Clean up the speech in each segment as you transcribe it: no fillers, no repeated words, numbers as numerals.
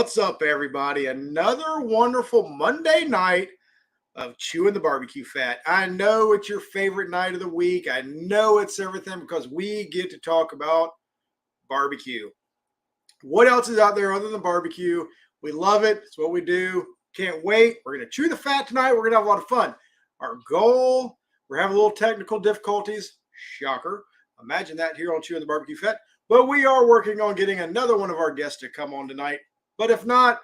What's up, everybody? Another wonderful Monday night of Chewing the BBQ Fat. I know it's your favorite night of the week. I know it's everything because we get to talk about barbecue. What else is out there other than barbecue? We love it. It's what we do. Can't wait. We're going to chew the fat tonight. We're going to have a lot of fun. Our goal, we're having a little technical difficulties. Shocker. Imagine that here on Chewing the BBQ Fat. But we are working on getting another one of our guests to come on tonight. But if not,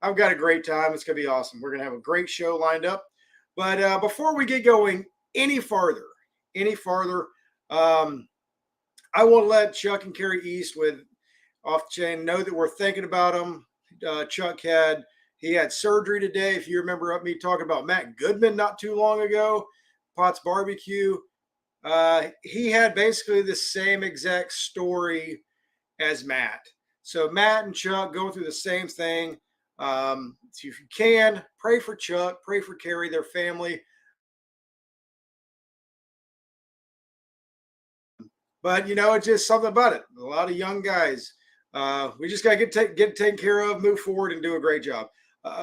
I've got a great time. It's going to be awesome. We're going to have a great show lined up. But before we get going any farther, I want to let Chuck and Carrie East with Off the Chain know that we're thinking about them. Chuck had surgery today. If you remember me talking about Matt Goodman not too long ago, Potts Barbecue. He had basically the same exact story as Matt. So Matt and Chuck go through the same thing. So if you can, pray for Chuck, pray for Carrie, their family. But, you know, it's just something about it. A lot of young guys. We just got to get taken care of, move forward, and do a great job.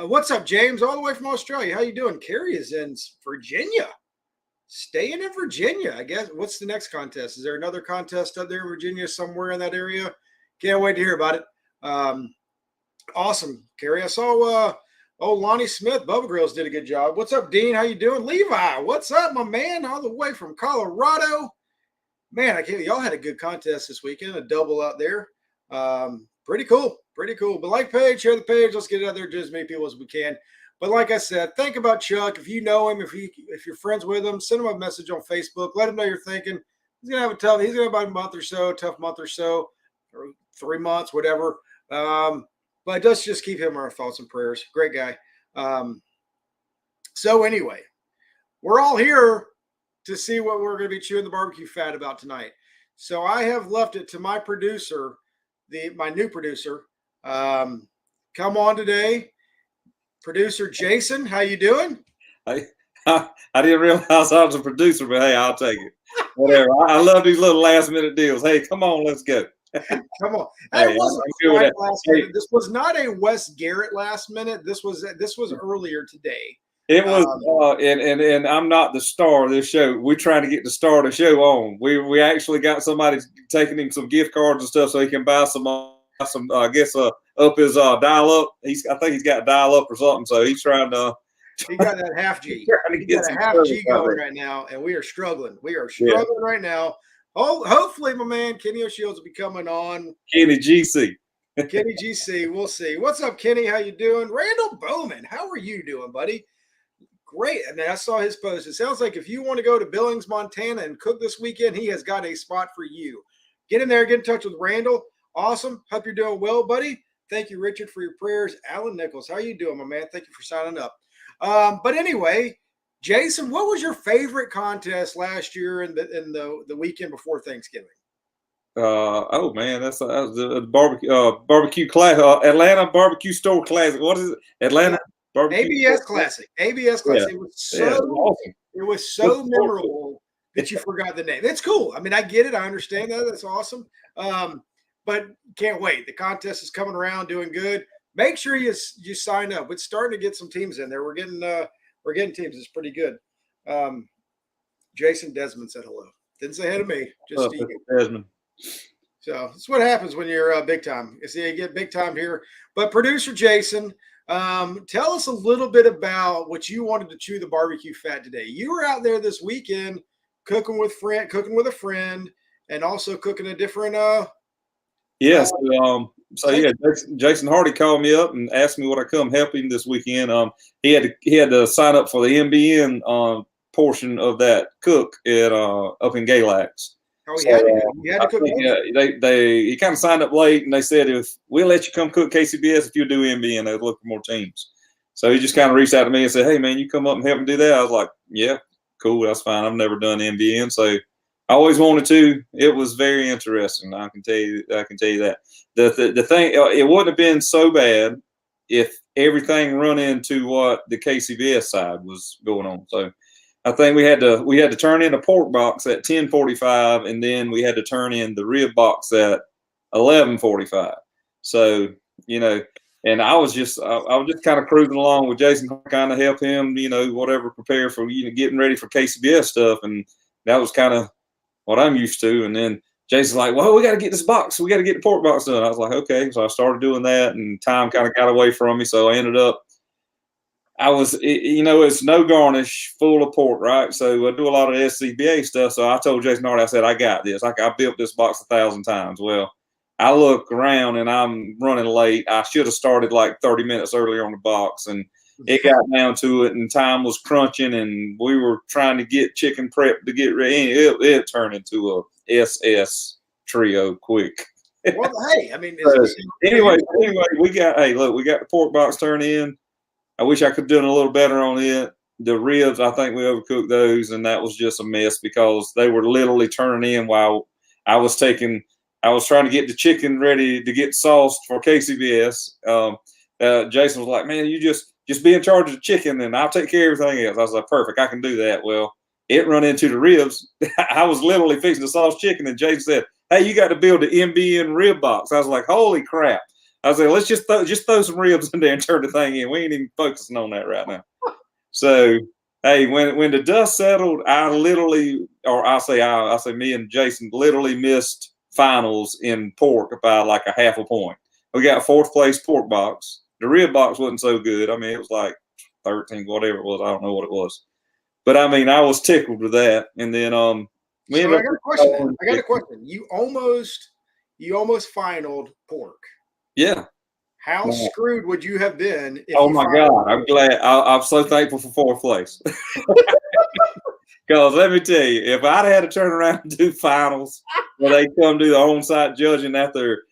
What's up, James? All the way from Australia. How you doing? Carrie is in Virginia. Staying in Virginia, I guess. What's the next contest? Is there another contest up there in Virginia somewhere in that area? Can't wait to hear about it. Awesome, Carrie. I saw Lonnie Smith, Bubba Grills did a good job. What's up, Dean? How you doing? Levi, what's up, my man? All the way from Colorado. Man, y'all had a good contest this weekend, a double out there. Pretty cool. But like page, share the page. Let's get it out there to as many people as we can. But like I said, think about Chuck. If you know him, if you're friends with him, send him a message on Facebook. Let him know you're thinking. He's gonna have about a month or so, tough month or so, or 3 months, whatever. But let's just keep him in our thoughts and prayers. Great guy. So anyway, we're all here to see what we're going to be chewing the barbecue fat about tonight. So I have left it to my producer, my new producer, come on today. Producer Jason, how you doing? I didn't realize I was a producer, but hey, I'll take it. Whatever. I love these little last minute deals. Hey, come on, let's go. Come on. Hey, This was not a Wes Garrett last minute. This was earlier today. It was, and I'm not the star of this show. We're trying to get the star of the show on. We actually got somebody taking him some gift cards and stuff so he can buy some I guess up his dial up. I think he's got dial up or something. So he's trying to. He got that half G. He got a half G going right now, and we are struggling. Right now. Oh, hopefully, my man Kenny O'Shields will be coming on. Kenny GC. Kenny GC. We'll see. What's up, Kenny? How you doing? Randall Bowman. How are you doing, buddy? Great. And I saw his post. It sounds like if you want to go to Billings, Montana and cook this weekend, he has got a spot for you. Get in there, get in touch with Randall. Awesome. Hope you're doing well, buddy. Thank you, Richard, for your prayers. Alan Nichols, how you doing, my man? Thank you for signing up. But anyway, Jason, what was your favorite contest last year in the weekend before Thanksgiving? Oh man, that's the barbecue class, Atlanta Barbecue Store Classic. What is it? Atlanta Barbecue ABS Classic. ABS Classic. Yeah. It was so memorable that you forgot the name. It's cool. I mean, I get it. I understand that. That's awesome. But can't wait. The contest is coming around, doing good. Make sure you sign up. It's starting to get some teams in there. We're getting teams. It's pretty good. Jason Desmond said hello. Didn't say hi to me. Just Desmond. So that's what happens when you're big time. You get big time here. But producer Jason, tell us a little bit about what you wanted to chew the barbecue fat today. You were out there this weekend cooking with a friend, and also cooking a different. Yes. So yeah, Jason Hardy called me up and asked me would I come help him this weekend. He had to sign up for the MBN portion of that cook at up in Galax. Oh, he had to cook. He kind of signed up late, and they said if we'll let you come cook KCBS if you do MBN, they'd look for more teams. So he just kind of reached out to me and said, "Hey man, you come up and help him do that." I was like, "Yeah, cool, that's fine. I've never done MBN, so I always wanted to." It was very interesting. I can tell you that. The thing, it wouldn't have been so bad if everything run into what the KCBS side was going on. So I think we had to turn in a pork box at 10:45, and then we had to turn in the rib box at 11:45. So And I was just kind of cruising along with Jason, kind of help him, whatever, prepare for getting ready for KCBS stuff, and that was kind of what I'm used to. And then Jason's like, "Well, we got to get this box. We got to get the pork box done." I was like, "Okay." So I started doing that, and time kind of got away from me. So I ended up, it's no garnish, full of pork, right? So I do a lot of SCBA stuff. So I told Jason Hardy, I said, "I got this. I built this box 1,000 times." Well, I look around and I'm running late. I should have started like 30 minutes earlier on the box, and it got down to it, and time was crunching, and we were trying to get chicken prep to get ready. It turned into a SS trio quick. Well, hey, I mean, anyway, we got the pork box turned in. I wish I could have done a little better on it. The ribs, I think we overcooked those, and that was just a mess because they were literally turning in while I was trying to get the chicken ready to get sauced for KCBS. Jason was like, "Man, you just be in charge of the chicken, and I'll take care of everything else." I was like, "Perfect, I can do that." Well, it run into the ribs. I was literally fixing the sauce chicken, and Jason said, "Hey, you got to build the MBN rib box." I was like, "Holy crap!" I was like, "Let's just throw some ribs in there and turn the thing in. We ain't even focusing on that right now." So, hey, when the dust settled, I say me and Jason literally missed finals in pork by like a half a point. We got 4th place pork box. The rib box wasn't so good. I mean, it was like 13, whatever it was. I don't know what it was. But I mean, I was tickled with that. And then I got a question. You almost finaled pork. Yeah. How screwed would you have been? Oh my God! I'm glad. I'm so thankful for 4th place. Because let me tell you, if I'd had to turn around and do finals, where they come do the on-site judging after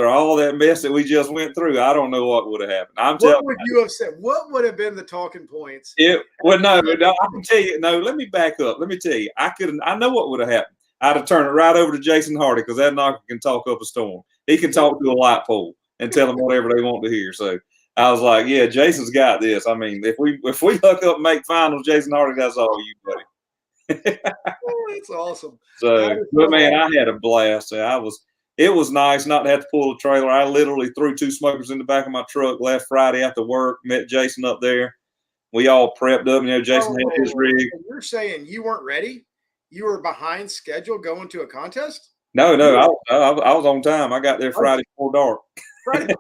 all that mess that we just went through, I don't know what would have happened. What would you have said? What would have been the talking points? No, I can tell you. No, let me back up. Let me tell you, I know what would have happened. I'd have turned it right over to Jason Hardy because that knocker can talk up a storm. He can talk to a light pole and tell them whatever they want to hear. So I was like, yeah, Jason's got this. I mean, if we hook up and make finals, Jason Hardy, that's all you, buddy. That's awesome. So, but man, I had a blast. It was nice not to have to pull a trailer. I literally threw 2 smokers in the back of my truck, left Friday after work, met Jason up there. We all prepped up. Jason had his rig. You're saying you weren't ready? You were behind schedule going to a contest? No, I was on time. I got there Friday before dark. Friday.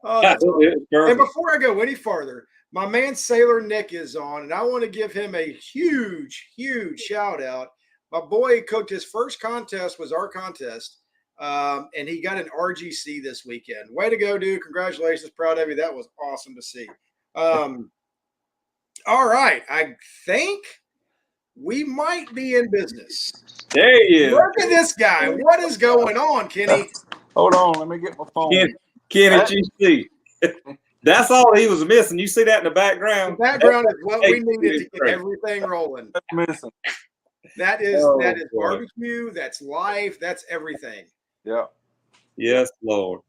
And before I go any farther, my man Sailor Nick is on, and I want to give him a huge, huge shout out. My boy cooked his first contest, was our contest, and he got an RGC this weekend. Way to go, dude. Congratulations. Proud of you. That was awesome to see. All right. I think we might be in business. There he is. Look at this guy. What is going on, Kenny? Hold on. Let me get my phone. Kenny GC. That's all he was missing. You see that in the background? The background is what we needed to get everything rolling. Missing. That is barbecue. That's life. That's everything. Yeah. Yes, Lord.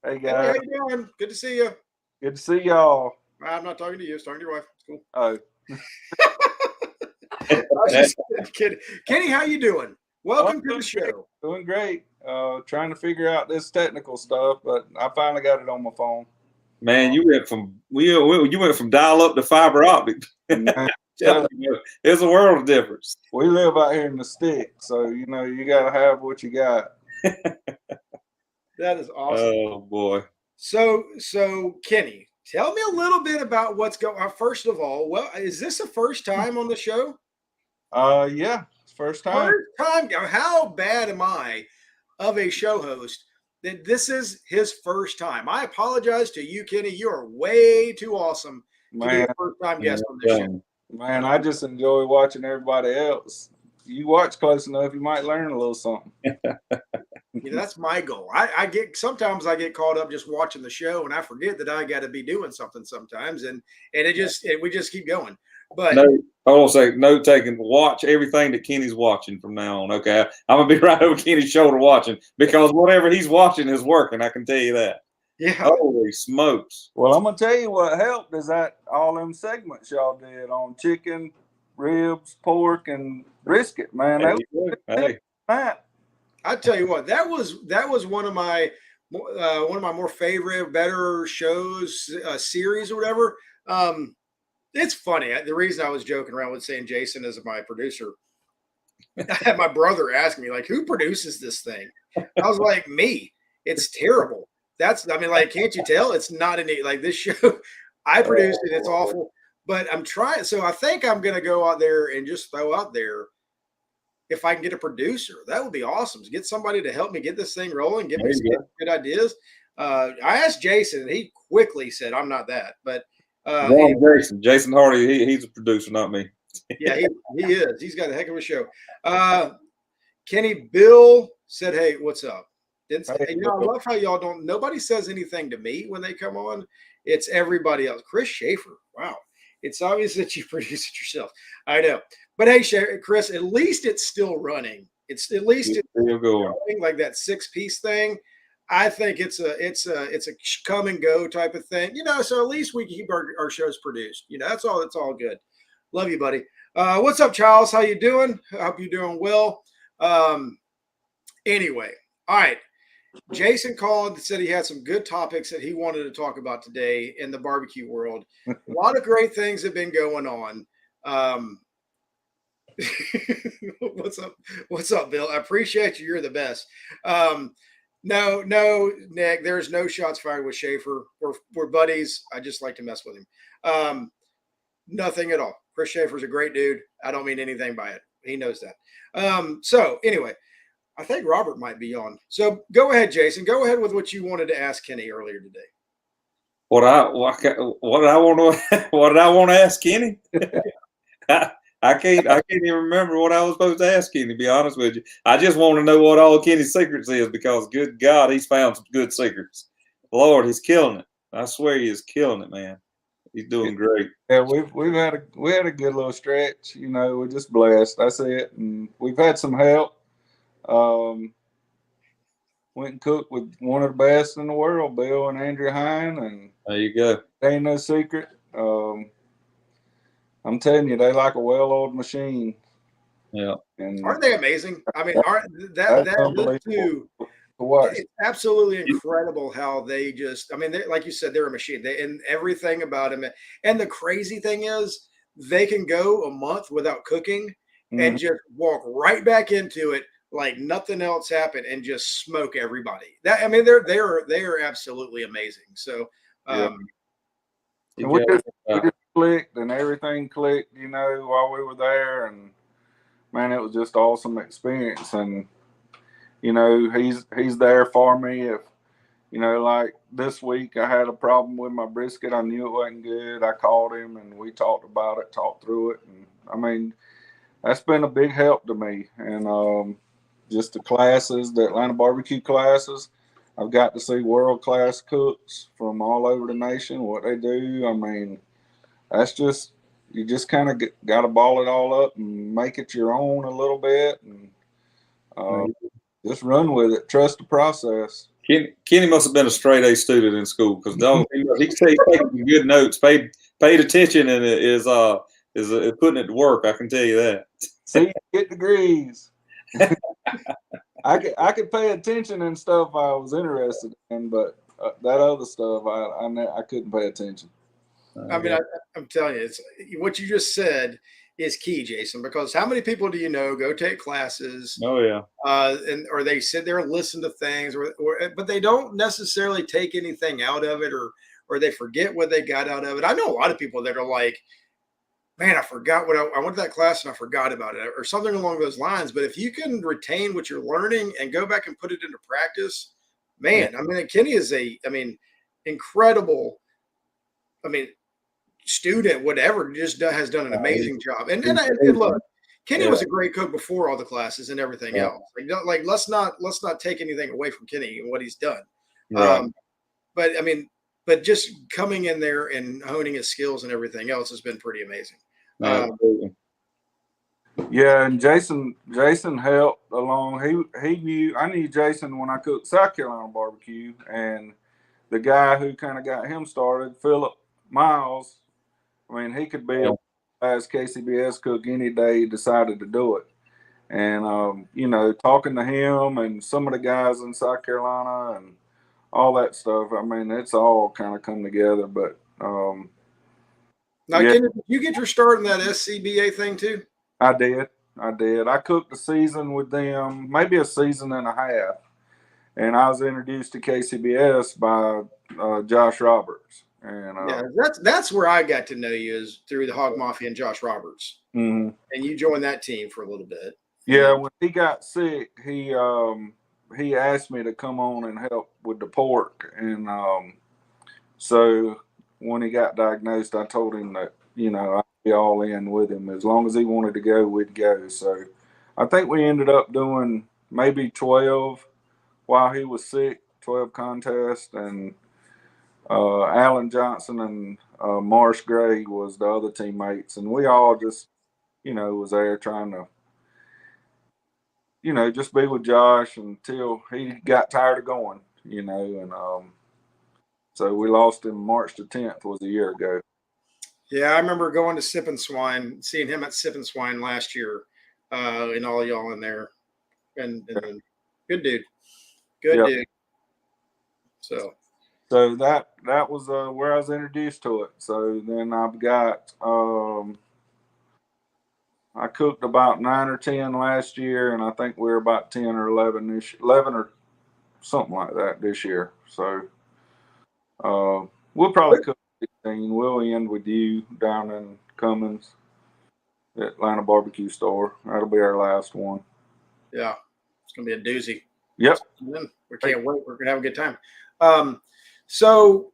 Hey guys. Hey, how you doing? Good to see you. Good to see y'all. I'm not talking to you. I'm talking to your wife. It's cool. Oh. I was just kidding. Kenny, how you doing? Welcome to the show. Doing great. Trying to figure out this technical stuff, but I finally got it on my phone. Man, you went from dial up to fiber optic. It's a world of difference. We live out here in the stick, so you got to have what you got. That is awesome. Oh boy. So Kenny, tell me a little bit about what's going on. First of all, is this the first time on the show? Yeah, first time. First time. How bad am I of a show host that this is his first time? I apologize to you, Kenny. You are way too awesome to be a first-time guest on this show. Man, I just enjoy watching everybody else. You watch close enough, you might learn a little something. That's my goal. Sometimes I get caught up just watching the show, and I forget that I got to be doing something sometimes, and we just keep going. But hold on a second. Note taken. Watch everything that Kenny's watching from now on. Okay, I'm gonna be right over Kenny's shoulder watching because whatever he's watching is working. I can tell you that. Yeah. Holy smokes. Well, I'm gonna tell you what helped is that all them segments y'all did on chicken, ribs, pork, and brisket. Man, Hey. I tell you what, that was one of my one of my more favorite, better shows, series or whatever. It's funny. The reason I was joking around with saying Jason is my producer, I had my brother ask me, like, who produces this thing? I was like, me. It's terrible. I mean, like, can't you tell? It's not any, like, this show, I produced it. It's awful. But I'm trying. So I think I'm going to go out there and just throw out there, if I can get a producer, that would be awesome. To get somebody to help me get this thing rolling, get me some good ideas. I asked Jason, and he quickly said, I'm not that. But anyway. Jason Hardy, he's a producer, not me. Yeah, he is. He's got a heck of a show. Kenny Bill said, "Hey, what's up?" I love how y'all don't. Nobody says anything to me when they come on. It's everybody else. Chris Schaefer. Wow, it's obvious that you produce it yourself. I know, but hey, Chris, at least it's still running. It's still going, like that 6-piece thing. I think it's a come and go type of thing. So at least we keep our shows produced. That's all. It's all good. Love you, buddy. What's up, Charles? How you doing? I hope you're doing well. Anyway, all right. Jason called and said he had some good topics that he wanted to talk about today in the barbecue world. A lot of great things have been going on. What's up, Bill? I appreciate you. You're the best. No, Nick, there's no shots fired with Schaefer. We're buddies. I just like to mess with him. Nothing at all. Chris Schaefer's a great dude. I don't mean anything by it. He knows that. So anyway, I think Robert might be on. So go ahead, Jason. Go ahead with what you wanted to ask Kenny earlier today. What did I want to ask Kenny? I can't even remember what I was supposed to ask Kenny, to be honest with you. I just want to know what all Kenny's secrets is, because good God, he's found some good secrets. Lord, he's killing it. I swear he is killing it, man. He's doing great. Yeah, we had a good little stretch. We're just blessed. That's it. And we've had some help. Went and cooked with one of the best in the world, Bill and Andrea Hine, and there you go. They ain't no secret. I'm telling you, they like a well-oiled machine. Yeah. And aren't they amazing? I mean, that too. It's absolutely incredible how they just, like you said, they're a machine. And everything about them. And the crazy thing is, they can go a month without cooking and just walk right back into it like nothing else happened and just smoke everybody. They are absolutely amazing. So, we just clicked and everything clicked, while we were there, and man, it was just awesome experience. And he's there for me if like this week I had a problem with my brisket. I knew it wasn't good. I called him and we talked about it, talked through it, and that's been a big help to me. And just the classes, the Atlanta barbecue classes, I've got to see world-class cooks from all over the nation, what they do. That's just, you just kind of got to ball it all up and make it your own a little bit, and just run with it. Trust the process. Kenny must have been a straight A student in school, because he taking good notes, paid attention, and is putting it to work. I can tell you that. See, get degrees. I could pay attention and stuff I was interested in, but that other stuff I couldn't pay attention. I'm telling you, it's what you just said is key, Jason, because how many people do you know go take classes? Oh yeah. Or they sit there and listen to things, but they don't necessarily take anything out of it, or they forget what they got out of it. I know a lot of people that are like, man, I forgot what I went to that class and I forgot about it, or something along those lines. But if you can retain what you're learning and go back and put it into practice, man, Kenny is incredible. Student, whatever, just has done an amazing job. And look, Kenny was a great cook before all the classes and everything else. Let's not take anything away from Kenny and what he's done. Right. But just coming in there and honing his skills and everything else has been pretty amazing. Yeah, and Jason helped along. He knew, I knew Jason when I cooked South Carolina barbecue, and the guy who kind of got him started, Philip Miles. He could be a as KCBS cook any day he decided to do it. And talking to him and some of the guys in South Carolina, and all that stuff. I mean, it's all kind of come together. But Now, yeah, did you get your start in that SCBA thing too? I did. I cooked a season with them, maybe a season and a half, and I was introduced to KCBS by Josh Roberts. And Yeah, that's where I got to know you, is through the Hog Mafia and Josh Roberts. mm-hmm. And you joined that team for a little bit. Yeah, when he got sick, he asked me to come on and help with the pork, and so when he got diagnosed, I told him that I'd be all in with him as long as he wanted to go, we'd go. So I think we ended up doing maybe 12 while he was sick, 12 contests, and Alan Johnson and Marsh Gray was the other teammates, and we all just was there trying to just be with Josh until he got tired of going, and so we lost him March the 10th was a year ago. Yeah, I remember going to Sip and Swine, seeing him at Sip and Swine last year, and all y'all in there, and good dude, good dude. So that was where I was introduced to it. So then I've got I cooked about 9 or 10 last year, and I think we're about 10 or 11 or something like that this year. So we'll probably cook 16. We'll end with you down in Cummins, the Atlanta barbecue store. That'll be our last one. Yeah, it's gonna be a doozy. Yep. We can't wait. We're gonna have a good time. So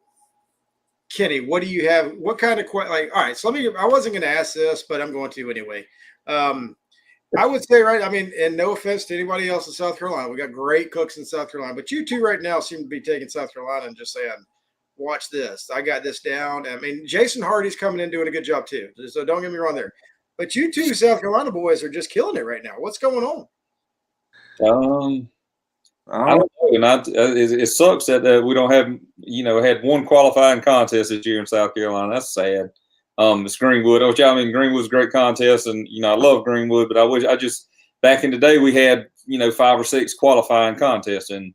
Kenny, what do you have? What kind of all right, so I wasn't going to ask this, but I'm going to anyway. I would say, right, I mean, and no offense to anybody else in South Carolina, we got great cooks in South Carolina, but you two right now seem to be taking South Carolina and just saying, watch this. I got this down. I mean, Jason Hardy's coming in doing a good job too. So don't get me wrong there. But you two South Carolina boys are just killing it right now. What's going on? I don't know, and it sucks that we don't have, had one qualifying contest this year in South Carolina. That's sad. It's Greenwood. Greenwood's a great contest, and I love Greenwood, but back in the day we had 5 or 6 qualifying contests in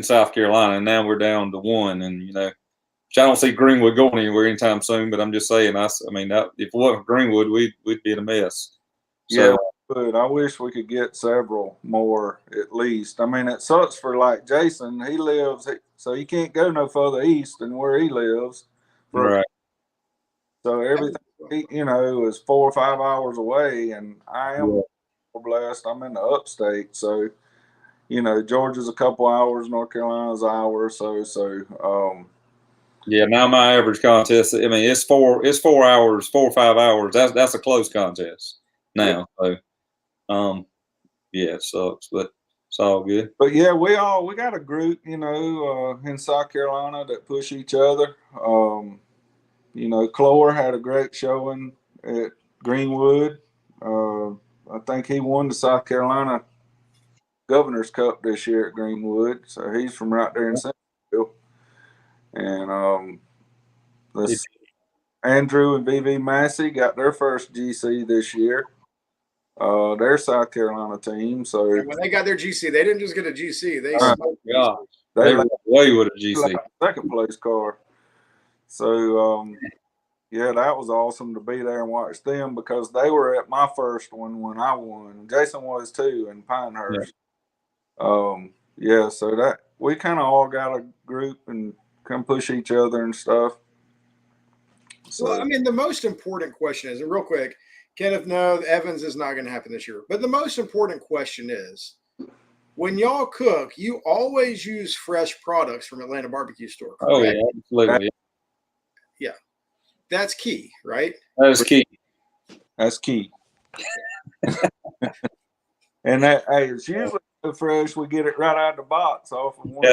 South Carolina, and now we're down to 1, and which I don't see Greenwood going anywhere anytime soon. But I'm just saying, if it wasn't Greenwood, we'd be in a mess. So, yeah. But I wish we could get several more at least. I mean, it sucks for like Jason. He lives, so he can't go no further east than where he lives. Right. So everything, is 4 or 5 hours away, and I am blessed. I'm in the upstate, so Georgia's a couple hours, North Carolina's an hour or so. So yeah. Now my average contest, it's 4 hours, 4 or 5 hours. That's a close contest now. So. Yeah, it sucks, but it's all good. But yeah, we got a group, in South Carolina that push each other. Clore had a great showing at Greenwood. I think he won the South Carolina Governor's Cup this year at Greenwood, so he's from right there in Centerville. And Andrew and VV Massey got their first GC this year. Their South Carolina team. So and when they got their GC, they didn't just get a GC. They they were away with a GC, second place car. So yeah, that was awesome to be there and watch them because they were at my first one when I won. Jason was too in Pinehurst. Yeah, so that we kind of all got a group and can push each other and stuff. So well, the most important question is, and real quick, Kenneth, no, Evans is not going to happen this year. But the most important question is, when y'all cook, you always use fresh products from Atlanta Barbecue Store. Correct? Oh, yeah, absolutely. Yeah. That's key, right? That is key. That's key. And it's usually so fresh, we get it right out of the box off of one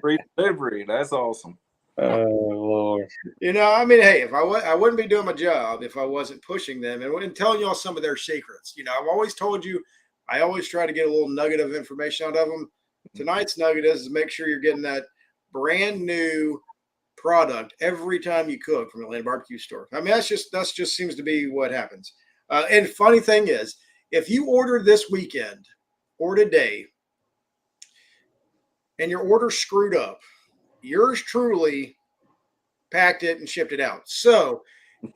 free delivery. That's awesome. Oh, Lord. Hey, if I wouldn't be doing my job if I wasn't pushing them and telling y'all some of their secrets. I've always told you, I always try to get a little nugget of information out of them. Tonight's nugget is make sure you're getting that brand new product every time you cook from Atlanta Barbecue Store. That's just seems to be what happens. And funny thing is, if you order this weekend or today, and your order screwed up, yours truly packed it and shipped it out. So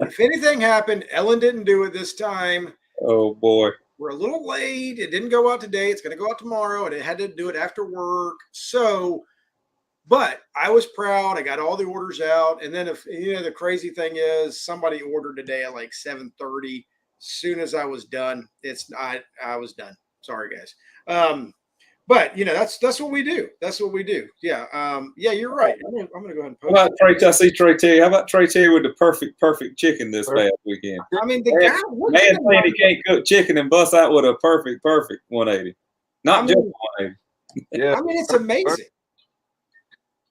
if anything happened, Ellen didn't do it this time. Oh boy. We're a little late. It didn't go out today. It's going to go out tomorrow, and it had to do it after work. So, but I was proud. I got all the orders out. And then if the crazy thing is somebody ordered today at like 7:30. As soon as I was done, I was done. Sorry, guys. But that's what we do. That's what we do. Yeah. Yeah, you're right. I'm gonna go ahead and post. How about Trey? I see Trey Terry. How about Trey Terry with the perfect chicken this past weekend? I mean, the guy man saying he can't cook chicken and bust out with a perfect 180. Not just 180. Yeah. I mean, it's amazing.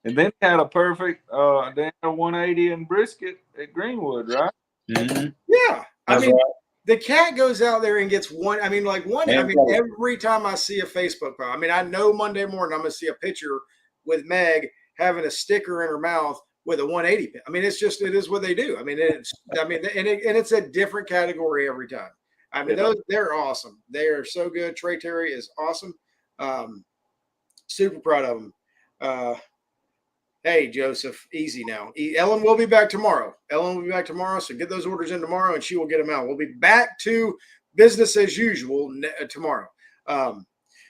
And then had a perfect they had a 180 and brisket at Greenwood, right? Mm-hmm. Yeah. That's I mean, right. the cat goes out there and gets one. I mean, every time I see a Facebook post, I mean, I know Monday morning I'm going to see a picture with Meg having a sticker in her mouth with a 180 pin. I mean, it is what they do. I mean, it's a different category every time. I mean, they're awesome. They are so good. Trey Terry is awesome. Super proud of them. Hey, Joseph, easy now. Ellen will be back tomorrow. So get those orders in tomorrow, and she will get them out. We'll be back to business as usual tomorrow.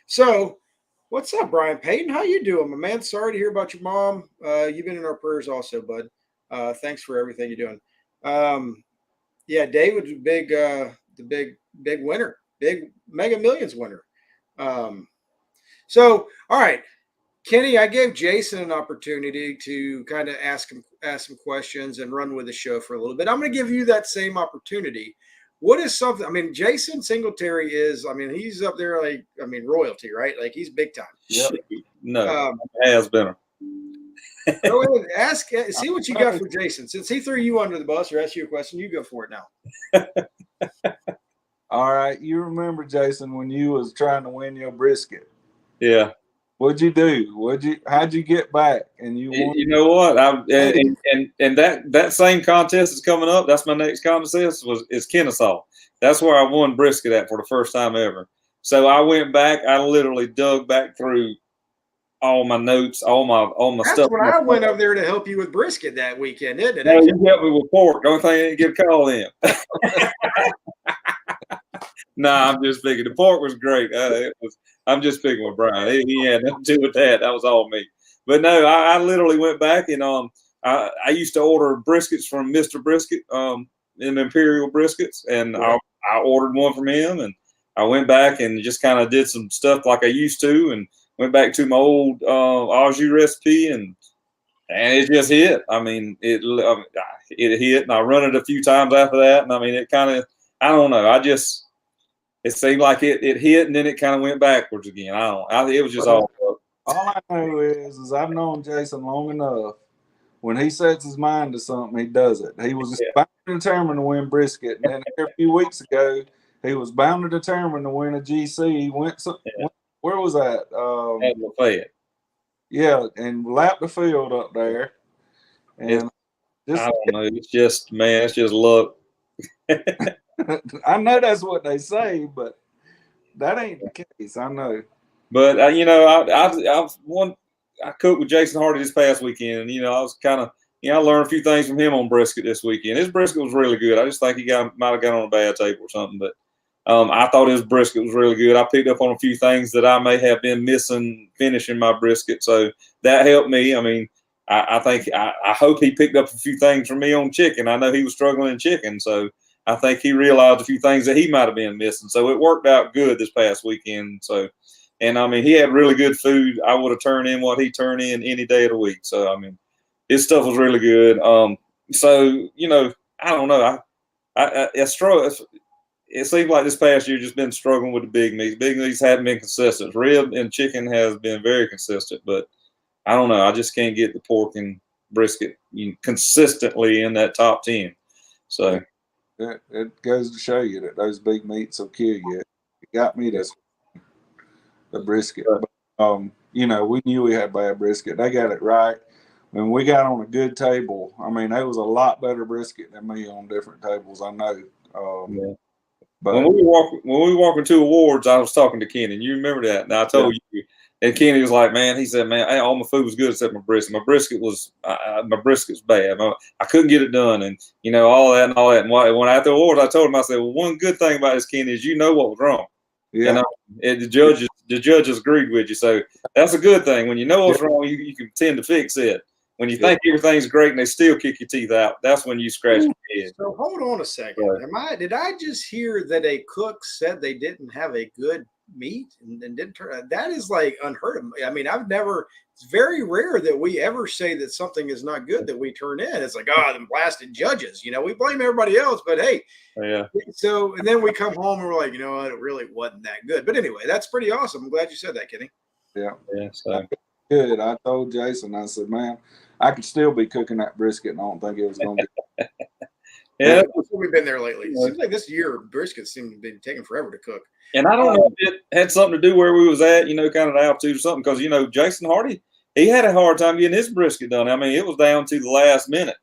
So what's up, Brian Payton? How you doing, my man? Sorry to hear about your mom. You've been in our prayers also, bud. Thanks for everything you're doing. Yeah, David's the big winner, big Mega Millions winner. So, all right. Kenny, I gave Jason an opportunity to kind of ask some questions and run with the show for a little bit. I'm going to give you that same opportunity. What is something? I mean, Jason Singletary is. I mean, he's up there like royalty, right? Like he's big time. Yep. No, has been. Go ahead, ask. See what you got for Jason. Since he threw you under the bus or asked you a question, you go for it now. All right, you remember Jason when you was trying to win your brisket? Yeah. What'd you do? How'd you get back? And you won? You know what? And that same contest is coming up. That's my next contest is Kennesaw. That's where I won brisket at for the first time ever. So I went back. I literally dug back through all my notes, all my That's stuff. That's when I went up there to help you with brisket that weekend, didn't it? No, you helped me with pork. The only thing I didn't get a call in. Nah, I'm just picking. The pork was great. I'm just picking with Brian. He had nothing to do with that. That was all me. But no, I literally went back and I used to order briskets from Mr. Brisket, in Imperial Briskets, and I ordered one from him, and I went back and just kind of did some stuff like I used to, and went back to my old au jus recipe, and it just hit. I mean, it hit, and I run it a few times after that, and I mean, it kind of, I don't know, it seemed like it hit, and then it kind of went backwards again. It was just all up. All I know is I've known Jason long enough. When he sets his mind to something, he does it. He was bound and determined to win brisket, and then a few weeks ago, he was bound and determined to win a GC. He went where was that? At Lafayette. Yeah, and lapped the field up there. And I don't know. It's just, man, it's just luck. I know that's what they say, but that ain't the case. I know. But I cooked with Jason Hardy this past weekend, and I was kind of, I learned a few things from him on brisket this weekend. His brisket was really good. I just think he might have got on a bad table or something, but I thought his brisket was really good. I picked up on a few things that I may have been missing finishing my brisket, so that helped me. I mean, I hope he picked up a few things from me on chicken. I know he was struggling in chicken, so I think he realized a few things that he might have been missing. So it worked out good this past weekend. So, and I mean, he had really good food. I would have turned in what he turned in any day of the week. So, I mean, his stuff was really good. So, I don't know. I struggle. It seems like this past year just been struggling with the big meats. Big meats haven't been consistent. Rib and chicken has been very consistent, but I don't know. I just can't get the pork and brisket consistently in that top 10. So. It goes to show you that those big meats will kill you. It got me the brisket. But, we knew we had bad brisket. They got it right. When we got on a good table, I mean, it was a lot better brisket than me on different tables, I know. But when we were walking to awards, I was talking to Ken, and you remember that. And I told you, And Kenny was like, man, he said, man, all my food was good except my brisket. My brisket was bad. I couldn't get it done, and all that and all that. And when after awards, I told him, I said, well, one good thing about this, Kenny, is what was wrong. Yeah. And the judges agreed with you, so that's a good thing. When you know what's wrong, you can tend to fix it. When you think everything's great and they still kick your teeth out, that's when you scratch your head. So hold on a second. Right. Did I just hear that a cook said they didn't have a good meat and didn't turn? That is like unheard of. I mean, it's very rare that we ever say that something is not good that we turn in. It's like, them blasted judges. We blame everybody else, but hey. Yeah. So, and then we come home and we're like, it really wasn't that good. But anyway, that's pretty awesome. I'm glad you said that, Kenny. Yeah. Yeah. So good. I told Jason, I said, man, I could still be cooking that brisket, and I don't think it was going to be. Yeah, we've been there lately. It seems like this year briskets seem to be taking forever to cook. And I don't know if it had something to do where we was at, kind of the altitude or something, because Jason Hardy, he had a hard time getting his brisket done. I mean, it was down to the last minute,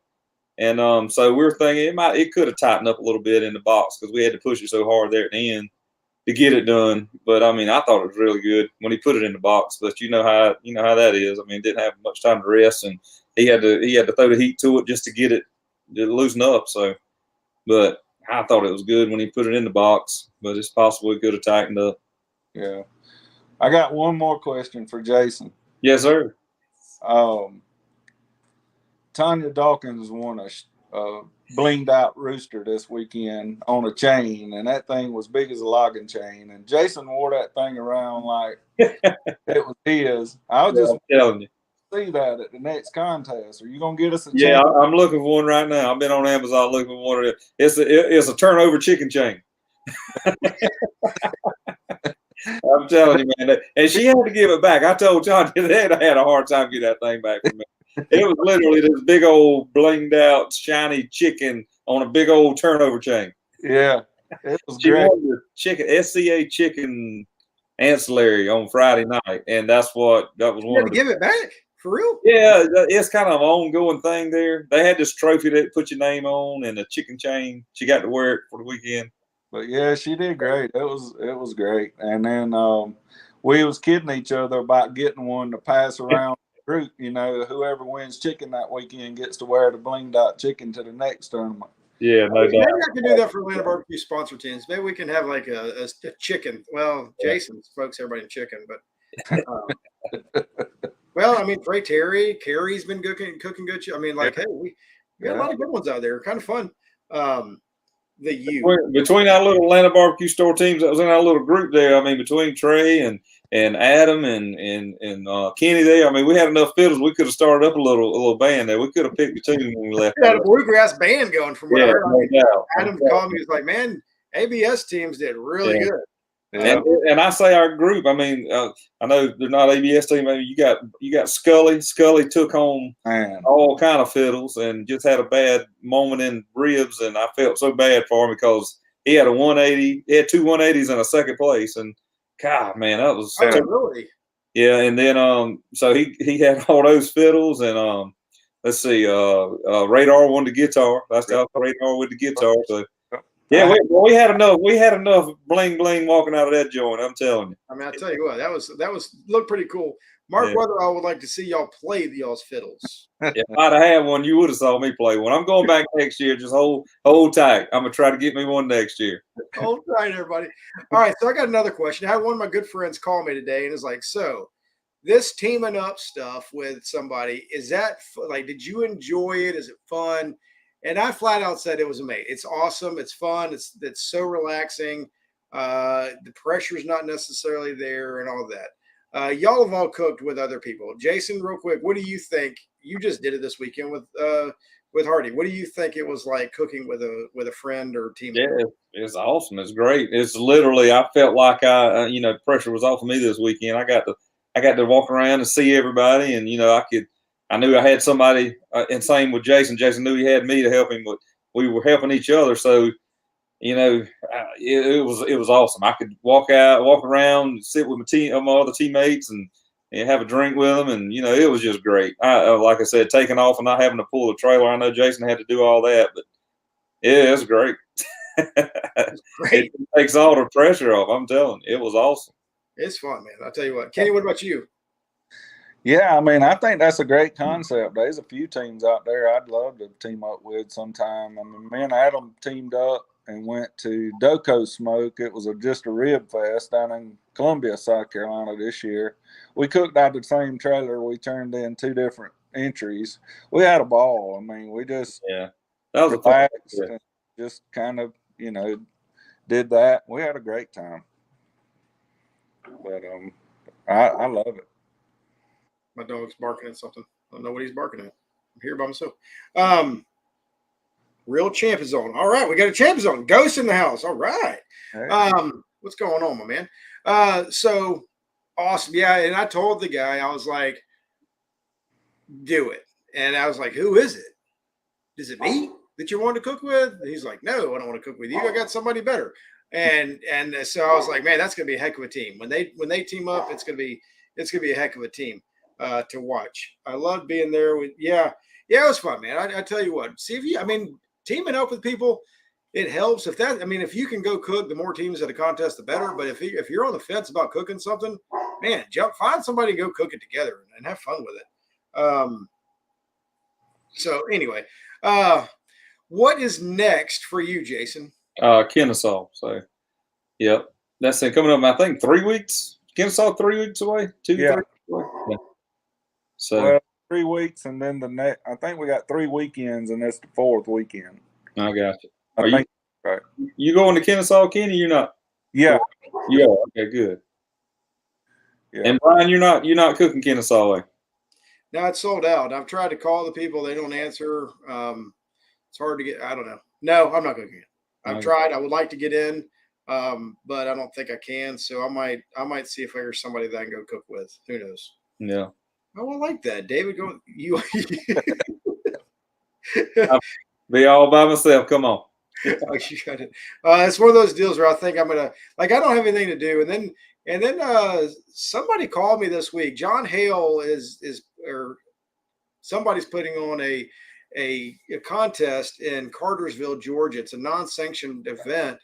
and so we were thinking it could have tightened up a little bit in the box because we had to push it so hard there at the end to get it done. But I mean, I thought it was really good when he put it in the box. But you know how that is. I mean, didn't have much time to rest, and he had to throw the heat to it just to get it to loosen up. So, but I thought it was good when he put it in the box. But it's possible it could have tightened up. Yeah, I got one more question for Jason. Yes, sir. Tanya Dawkins won a blinged out rooster this weekend on a chain, and that thing was big as a logging chain. And Jason wore that thing around like it was his. I was just telling you, see that at the next contest. Are you gonna get us a chain? Yeah, I'm looking for one right now. I've been on Amazon looking for one. It's a turnover chicken chain. I'm telling you, man. And she had to give it back. I told John that I had a hard time getting that thing back from me. It was literally this big old blinged out shiny chicken on a big old turnover chain. Yeah, it was she great. won the chicken SCA chicken ancillary on Friday night, and that was one. You had to give it back for real? Yeah, it's kind of an ongoing thing there. They had this trophy that put your name on and a chicken chain. She got to wear it for the weekend. But yeah, she did great. It was great. And then we was kidding each other about getting one to pass around the group. Whoever wins chicken that weekend gets to wear the blinged out chicken to the next tournament. Yeah, no doubt. Maybe I can do that for Atlanta barbecue sponsor teams. Maybe we can have like a chicken. Well, Jason smokes everybody in chicken, but well, I mean, Trey Carrie's been cooking good. I mean, like, hey, we got a lot of good ones out there. Kind of fun. Between our little Atlanta barbecue store teams that was in our little group there, I mean, between Trey and Adam and Kenny there, I mean, we had enough fiddles. We could have started up a little band there. We could have picked a tune when we left. We had a bluegrass band going from what I heard. Adam called me. He was like, "Man, ABS teams did really good." Yeah. And I say our group. I mean, I know they're not ABS team. I mean, you got Scully. Scully took home all kind of fiddles and just had a bad moment in ribs, and I felt so bad for him because he had a 180. He had two 180s in a second place, and God, man, that was really. Yeah, and then so he had all those fiddles, and let's see, Radar won the guitar. That's how Radar with the guitar. So. Yeah, we had enough. We had enough bling bling walking out of that joint. I'm telling you. I mean, I tell you what, that was looked pretty cool. Mark Weatherall would like to see y'all play y'all's fiddles. If I'd have had one, you would have saw me play one. I'm going back next year. Just hold tight. I'm gonna try to get me one next year. Hold tight, everybody. All right, so I got another question. I had one of my good friends call me today, and it's like, so this teaming up stuff with somebody, is that like? Did you enjoy it? Is it fun? And I flat out said it was amazing. It's awesome. It's fun. It's so relaxing. The pressure's not necessarily there and all that. Y'all have all cooked with other people. Jason, real quick, what do you think? You just did it this weekend with Hardy. What do you think it was like cooking with a friend or team member? Yeah, it's awesome. It's great. It's literally, I felt like pressure was off of me this weekend. I got to walk around and see everybody, and I knew I had somebody, and same with Jason. Jason knew he had me to help him, but we were helping each other. So, it was awesome. I could walk around, sit with my other teammates, and have a drink with them, and it was just great. Like I said, taking off and not having to pull the trailer. I know Jason had to do all that, but yeah, it's great. Great. It takes all the pressure off. I'm telling you, it was awesome. It's fun, man. I'll tell you what. Kenny, what about you? Yeah, I mean, I think that's a great concept. There's a few teams out there I'd love to team up with sometime. I mean, me and Adam teamed up and went to Doco Smoke. It was just a rib fest down in Columbia, South Carolina this year. We cooked out the same trailer. We turned in 2 different entries. We had a ball. I mean, we just that was a fun. relaxed and just kind of, did that. We had a great time. But I love it. My dog's barking at something. I don't know what he's barking at. I'm here by myself. Real champ is on. All right, we got a champ is on. Ghost in the house. All right. Hey. What's going on, my man? So awesome. Yeah, and I told the guy, I was like, do it. And I was like, who is it? Is it me that you want to cook with? And he's like, no, I don't want to cook with you. I got somebody better. And so I was like, man, that's gonna be a heck of a team. When they team up, it's gonna be a heck of a team to watch. I love being there with it was fun, man. I tell you what, see if you teaming up with people, it helps. If you can go cook, the more teams at a contest, the better. But if you're on the fence about cooking something, man, find somebody to go cook it together and have fun with it. So anyway, what is next for you, Jason? Kennesaw. So, yep, that's it. Coming up, I think 3 weeks. Kennesaw 3 weeks away. 2 to 3 weeks away. Yeah. So 3 weeks, and then the next. I think we got 3 weekends, and that's the 4th weekend. I got you. I think right. You going to Kennesaw, Kenny? You're not. Yeah. Yeah. Okay. Good. Yeah. And Brian, you're not cooking Kennesaw. No, it's sold out. I've tried to call the people; they don't answer. It's hard to get. I don't know. No, I'm not cooking it. I've tried. I would like to get in, but I don't think I can. So I might see if there's somebody that I can go cook with. Who knows? Yeah. Oh, I like that, David. Go you. I'll be all by myself. Come on. It's one of those deals where I think I'm gonna I don't have anything to do, and then somebody called me this week. John Hale or somebody's putting on a contest in Cartersville, Georgia. It's a non-sanctioned event,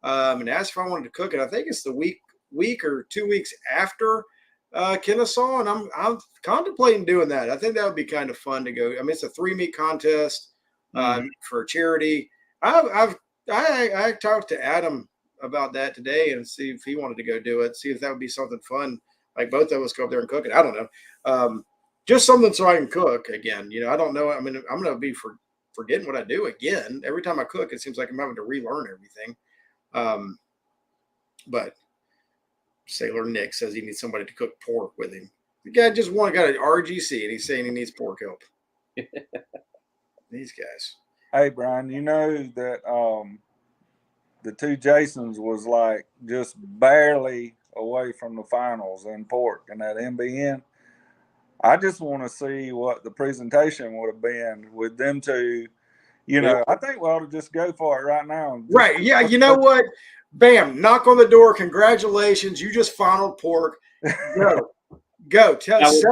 and asked if I wanted to cook it. I think it's the week or 2 weeks after Kennesaw, and I'm contemplating doing that. I think that would be kind of fun to go. I mean, it's a 3-meat contest for charity. I talked to Adam about that today and see if he wanted to go do it. See if that would be something fun. Like both of us go up there and cook it. I don't know. Just something so I can cook again. I don't know. I mean, I'm going to be forgetting what I do again. Every time I cook, it seems like I'm having to relearn everything. But Sailor Nick says he needs somebody to cook pork with him. The guy got an RGC and he's saying he needs pork help. These guys. Hey, Brian, you know that the 2 Jasons was like just barely away from the finals in pork and that MBN. I just want to see what the presentation would have been with them 2. I think we ought to just go for it right now. Right. Yeah. You know what? Bam. Knock on the door. Congratulations. You just finaled pork. Go. Tell us.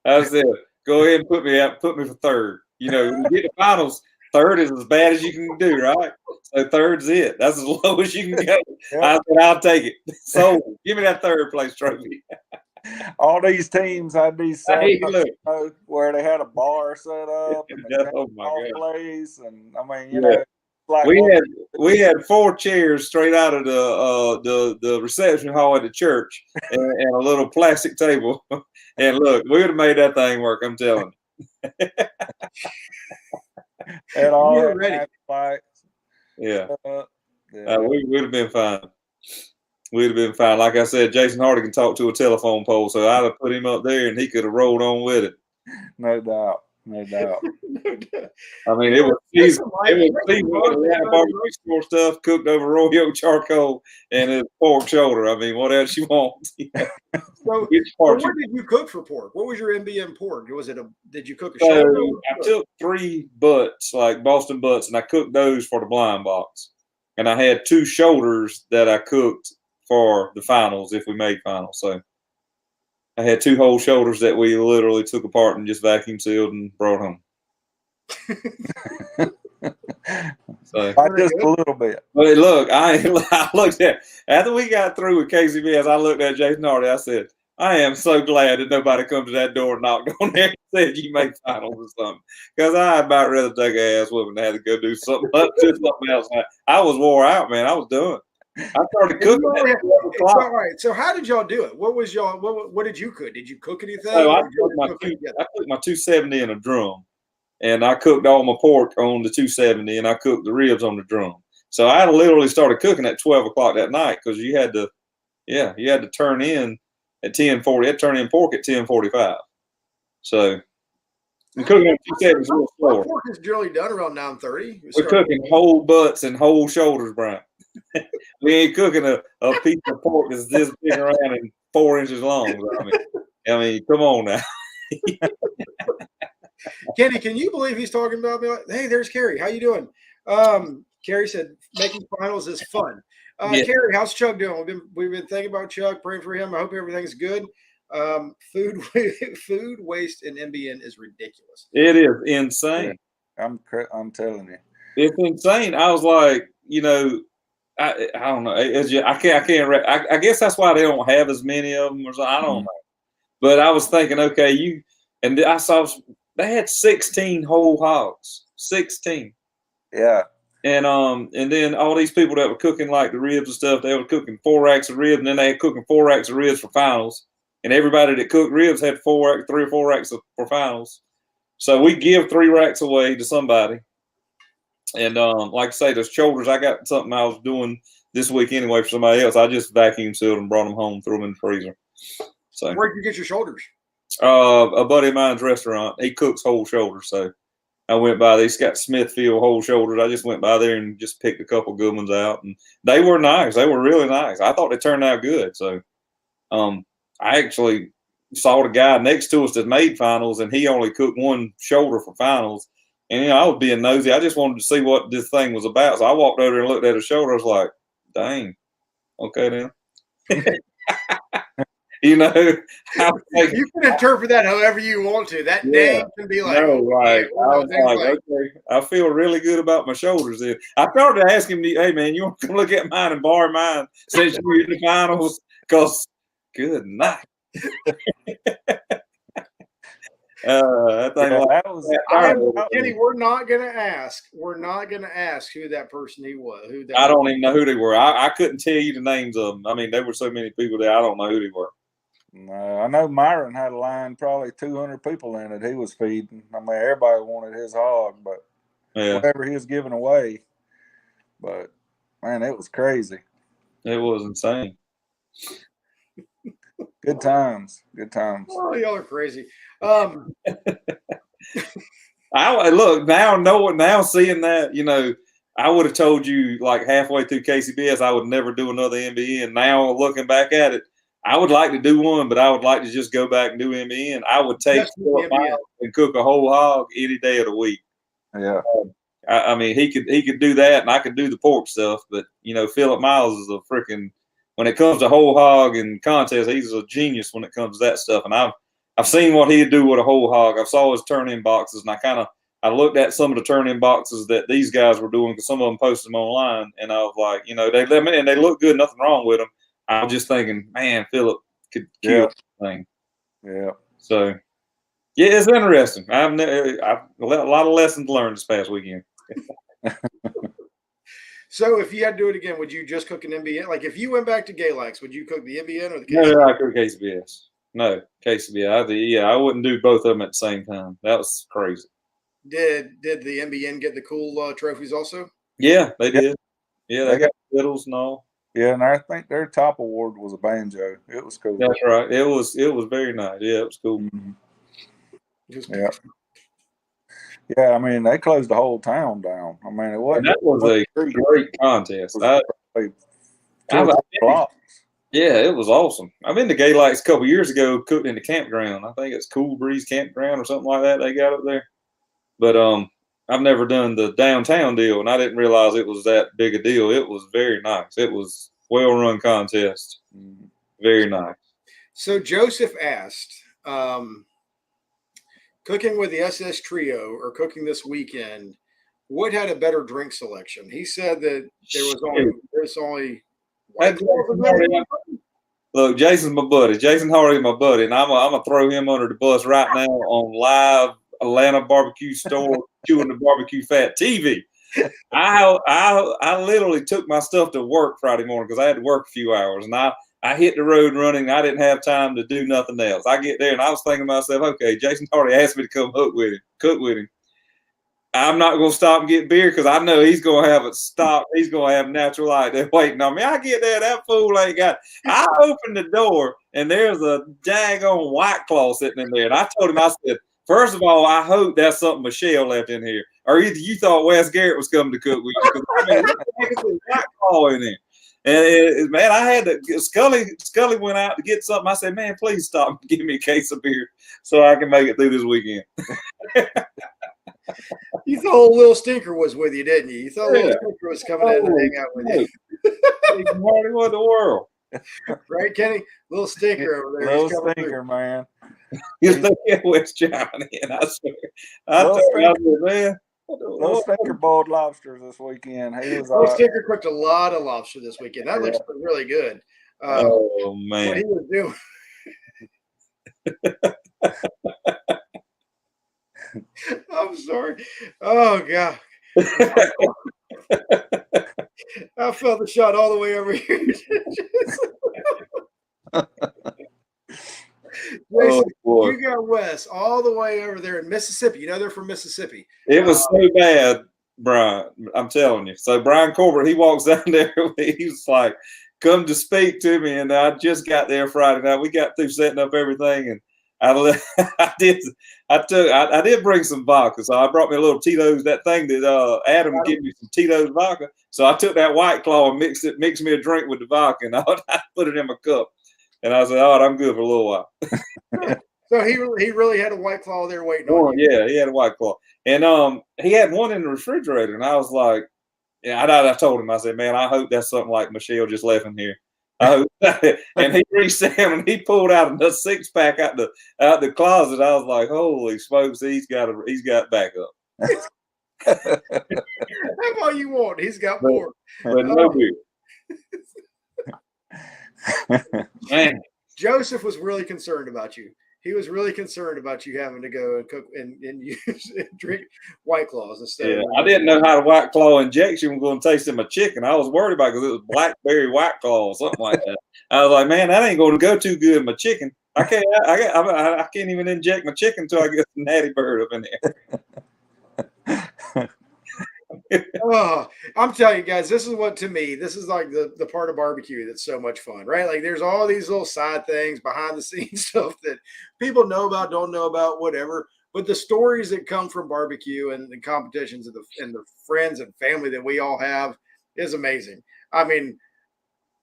I said, go ahead and put me for 3rd. You get the finals, 3rd is as bad as you can do, right? So 3rd's it. That's as low as you can go. Yeah. I said, I'll take it. So give me that 3rd place trophy. All these teams had these where they had a bar set up and a place, and I mean, like we had 4 chairs straight out of the reception hall at the church and a little plastic table. And look, we would have made that thing work. I'm telling you. And all ready. We would have been fine. We'd have been fine. Like I said, Jason Hardy can talk to a telephone pole, so I'd have put him up there and he could have rolled on with it. No doubt. I mean, it was seasoned. We had barbecue store stuff cooked over royal charcoal and a pork shoulder. I mean, what else you want? So what did you cook for pork? What was your MBM pork? Did you cook a shoulder? I took 3 butts, like Boston butts, and I cooked those for the blind box. And I had 2 shoulders that I cooked for the finals if we made finals. So I had 2 whole shoulders that we literally took apart and just vacuum sealed and brought home. So Just a little bit. But look, I looked at after we got through with KCBS, I looked at Jason Hardy. I said, I am so glad that nobody come to that door and knocked on there and said you make finals or something. Because I'd about rather take an ass whooping than have to go do something else. I was wore out, man. I was done. I started cooking at 12 o'clock. All right. So how did y'all do it? What was y'all? What did you cook? Did you cook anything? So I cooked my 270 in a drum, and I cooked all my pork on the 270, and I cooked the ribs on the drum. So I literally started cooking at 12 o'clock that night because you had to turn in at 10:40. You had to turn in pork at 10:45. So and cooking at 270 is a little slower. Pork is generally done around 9:30. We're cooking whole butts and whole shoulders, Brian. We ain't cooking a piece of pork that's this big around and 4 inches long. I mean, come on now. Kenny, can you believe he's talking about me? Like, hey, there's Carrie. How you doing? Carrie said making finals is fun. Yeah. Carrie, how's Chuck doing? We've been thinking about Chuck, praying for him. I hope everything's good. Food waste in NBN is ridiculous. It is insane. I'm telling you, it's insane. I was like, I don't know. It's just, I can't. I guess that's why they don't have as many of them, or something. I don't know. But I was thinking, okay, I saw they had 16 whole hogs, 16. Yeah. And then all these people that were cooking like the ribs and stuff, they were cooking 4 racks of ribs, and then they were cooking 4 racks of ribs for finals. And everybody that cooked ribs had 3 or 4 racks for finals. So we give 3 racks away to somebody. And like I say, those shoulders, I got something I was doing this week anyway for somebody else. I just vacuum sealed and brought them home, threw them in the freezer. So where'd you get your shoulders? A buddy of mine's restaurant, he cooks whole shoulders. So I went by, he's got Smithfield whole shoulders. I just went by there and just picked a couple good ones out. And they were nice. They were really nice. I thought they turned out good. So I actually saw the guy next to us that made finals, and he only cooked 1 shoulder for finals. And, I was being nosy. I just wanted to see what this thing was about. So I walked over and looked at his shoulder. I was like, dang, okay then. You can interpret that however you want to. That name can be like, I was like, okay, I feel really good about my shoulders. Then I started to ask him, hey man, you want to come look at mine and borrow mine since you're in the finals? Because good night. Kenny, we're not gonna ask. We're not gonna ask who that person was. I don't even know who they were. I couldn't tell you the names of them. I mean, there were so many people there. I don't know who they were. No, I know Myron had a line, probably 200 people in it. He was feeding. I mean, everybody wanted his hog, but whatever he was giving away. But man, it was crazy. It was insane. Good times. Good times. Oh, y'all are crazy. I look now seeing that, I would have told you like halfway through KCBS I would never do another NBN. Now looking back at it, I would like to do one, but I would like to just go back and do NBN. I would take and cook a whole hog any day of the week. Yeah. I mean, he could do that, and I could do the pork stuff. But Philip Miles is a freaking, when it comes to whole hog and contest, he's a genius when it comes to that stuff. And I've seen what he'd do with a whole hog. I saw his turn-in boxes, and I looked at some of the turn-in boxes that these guys were doing because some of them posted them online, and I was like, they look good, nothing wrong with them. I was just thinking, man, Philip could kill the thing. Yeah. So, yeah, it's interesting. I've a lot of lessons learned this past weekend. So, if you had to do it again, would you just cook an NBN? Like, if you went back to Galax, would you cook the NBN or the KCBS? No, I cook KCBS. No, KCBS. I wouldn't do both of them at the same time. That was crazy. Did the NBN get the cool trophies also? Yeah, they did. Yeah, they got fiddles and all. Yeah, and I think their top award was a banjo. It was cool. That's right. It was very nice. Yeah, it was cool. Mm-hmm. Yeah. Yeah, I mean, they closed the whole town down. I mean, that was a great contest. Yeah, it was awesome. I've been to Gay Lights a couple years ago, cooked in the campground. I think it's Cool Breeze Campground or something like that they got up there. But I've never done the downtown deal, and I didn't realize it was that big a deal. It was very nice. It was well-run contest. Very nice. So Joseph asked, cooking with the SS Trio or cooking this weekend, what had a better drink selection? He said that there's only Hey, White Claws available. look, Jason's my buddy. Jason Hardy's my buddy, and I'm gonna throw him under the bus right now on live Atlanta barbecue store, Chewin the BBQ Fat TV. I literally took my stuff to work Friday morning because I had to work a few hours, and I hit the road running. I didn't have time to do nothing else. I get there and I was thinking to myself, okay, Jason Hardy asked me to come cook with him. I'm not going to stop and get beer because I know he's going to have it stopped. He's going to have Natural Light there waiting on me. I get there, that fool ain't got. I opened the door and there's a daggone White Claw sitting in there. And I told him, I said, first of all, I hope that's something Michelle left in here, or either you thought Wes Garrett was coming to cook with you. I mean, what the heck is this White Claw in there? And man, I had to. Scully went out to get something. I said, man, please stop and give me a case of beer so I can make it through this weekend. You thought Little Stinker was with you, didn't you? You thought Little Stinker was coming in to hang out with you. Marty, what the world? Right, Kenny? Little Stinker over there. Little Stinker, man. You think it was chiming in, I swear. I told you, man. Little Stinker boiled lobsters this weekend. Little Stinker cooked a lot of lobster this weekend. That looks really good. Oh, man. What he was doing. I'm sorry. Oh, God. I felt the shot all the way over here. Jason, you got Wes all the way over there in Mississippi. You know they're from Mississippi. It was so bad, Brian. I'm telling you. So Brian Corbett, he walks down there. He was like, "Come to speak to me." And I just got there Friday night. We got through setting up everything, and I did bring some vodka. So I brought me a little Tito's. That thing that Adam gave me some Tito's vodka. So I took that White Claw and mixed me a drink with the vodka, and I put it in my cup. And I said, "Oh, I'm good for a little while." So he really had a White Claw there waiting on you. Yeah, he had a White Claw, and he had one in the refrigerator, and I was like, "Yeah." I told him, I said, "Man, I hope that's something like Michelle just left in here." I hope. And he reached down and he pulled out a 6-pack out the closet. I was like, "Holy smokes, he's got backup." That's all you want. He's got more, but no beer. Man. Joseph was really concerned about you. He was really concerned about you having to go and cook and use and drink White Claws instead. Yeah, I didn't know how the White Claw injection was going to taste in my chicken. I was worried about it because it was blackberry White Claw or something like that. I was like, man, that ain't going to go too good in my chicken. I can't even inject my chicken until I get some Natty Bird up in there. Oh, I'm telling you guys, this is like the part of barbecue that's so much fun, right? Like there's all these little side things, behind the scenes stuff that people know about, don't know about, whatever. But the stories that come from barbecue and the competitions and the friends and family that we all have is amazing. I mean,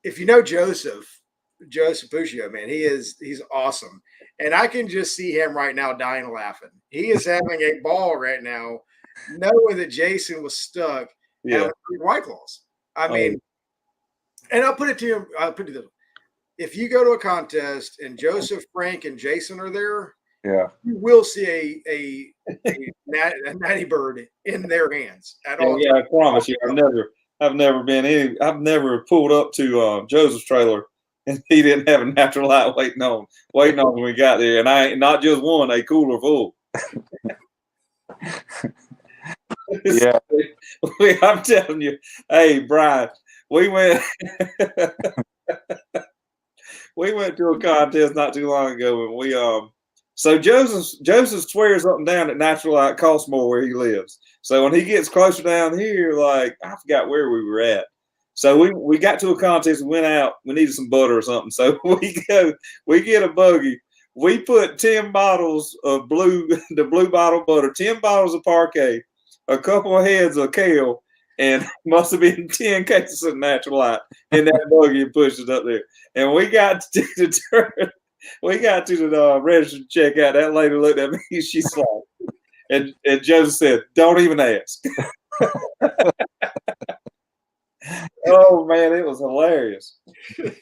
if you know Joseph Puccio, man, he's awesome. And I can just see him right now dying laughing. He is having a ball right now, knowing that Jason was stuck having 3 White Claws. I mean, and I'll put it to you. If you go to a contest and Joseph, Frank, and Jason are there, you will see a Natty Bird in their hands at all. Yeah, I promise you, I've never pulled up to Joseph's trailer and he didn't have a Natural Light waiting on when we got there, and I ain't not just one, a cooler full. Yeah, I'm telling you, hey Brian, we went to a contest not too long ago, and we so Joseph swears up and down that Natural Light costs more where he lives. So when he gets closer down here, like I forgot where we were at. So we got to a contest, we went out, we needed some butter or something. So we get a buggy. We put 10 bottles of the blue bottle butter, 10 bottles of Parquet, a couple of heads of kale, and must have been 10 cases of Natural Light in that buggy and pushed it up there. And we got to the register checkout. That lady looked at me. She's like, and Joseph said, "Don't even ask." Oh man, it was hilarious. He was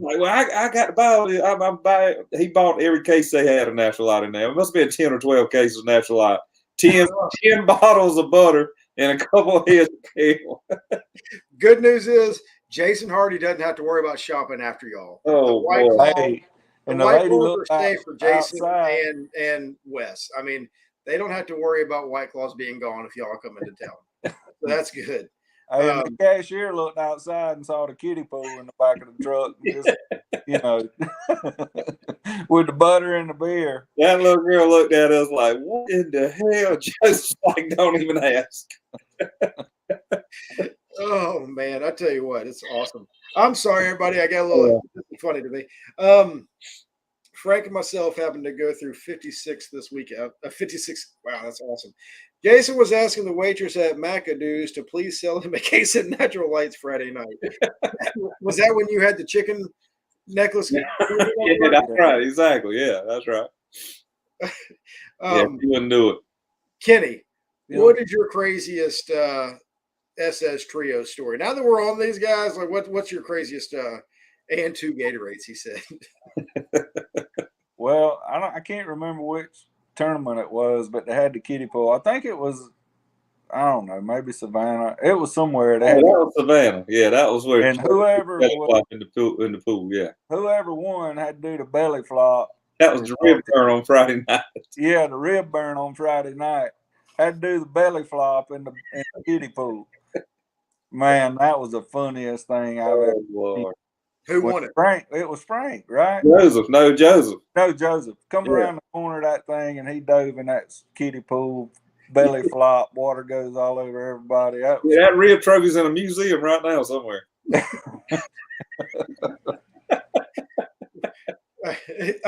like, "Well, I got to buy. He bought every case they had of Natural Light in there. It must have been 10 or 12 cases of Natural Light. 10 bottles of butter, and a couple of heads of kale. Good news is Jason Hardy doesn't have to worry about shopping after y'all. Oh, the White boy. Claw, Hey, the and the White lady Claws looked are safe for Jason outside. and Wes. I mean, they don't have to worry about White Claws being gone if y'all come into town. So that's good. Hey, and the cashier looked outside and saw the kiddie pool in the back of the truck. And just, with the butter and the beer. That little girl looked at us like, what in the hell? Just like, don't even ask. Oh man, I tell you what, it's awesome. I'm sorry, everybody. I got a little funny to me. Frank and myself happened to go through 56 this week. 56. Wow, that's awesome. Jason was asking the waitress at McAdoo's to please sell him a case of Natural Lights Friday night. Was that when you had the chicken necklace? Yeah, that's right. Exactly. Yeah, that's right. You wouldn't do it. Kenny, what is your craziest SS Trio story? Now that we're on these guys, like what's your craziest and 2 Gatorades? He said. Well, I can't remember which tournament it was, but they had the kiddie pool. I think it was, I don't know, maybe Savannah. It was somewhere. That was Savannah. Yeah, that was where. And whoever in the pool, yeah. Whoever won had to do the belly flop. That was the rib burn on Friday night. Yeah, the rib burn on Friday night. Had to do the belly flop in the kiddie pool. Man, that was the funniest thing I've ever seen. Who won it? Frank. It was Frank, right? Joseph. No, Joseph. Come around the corner of that thing, and he dove in that kiddie pool, belly flop, water goes all over everybody. That rib trophy's in a museum right now somewhere.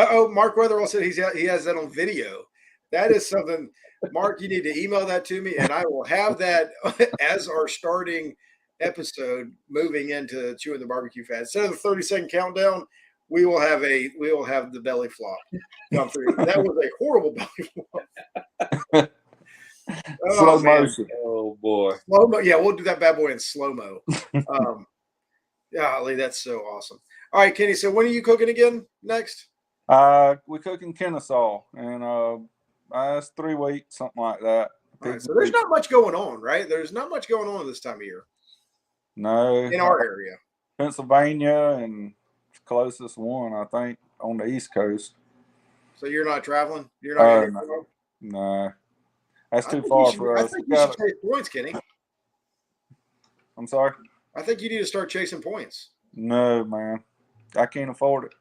Mark Weatherall said he has that on video. That is something, Mark, you need to email that to me, and I will have that as our starting episode moving into Chewin the BBQ Fat. Instead of the 30-second countdown, we will have the belly flop come through. That was a horrible belly flop. Slow motion. Oh boy. Slow-mo. Yeah, we'll do that bad boy in slow-mo. Golly, that's so awesome. All right, Kenny. So when are you cooking again next? We're cooking Kennesaw, and it's 3 weeks, something like that. Right, so there's not much going on, right? There's not much going on this time of year. No. In our area. Pennsylvania and closest one, I think, on the East Coast. So you're not traveling? You're not No. That's too far for us. I think you should chase points, Kenny. I'm sorry? I think you need to start chasing points. No, man. I can't afford it.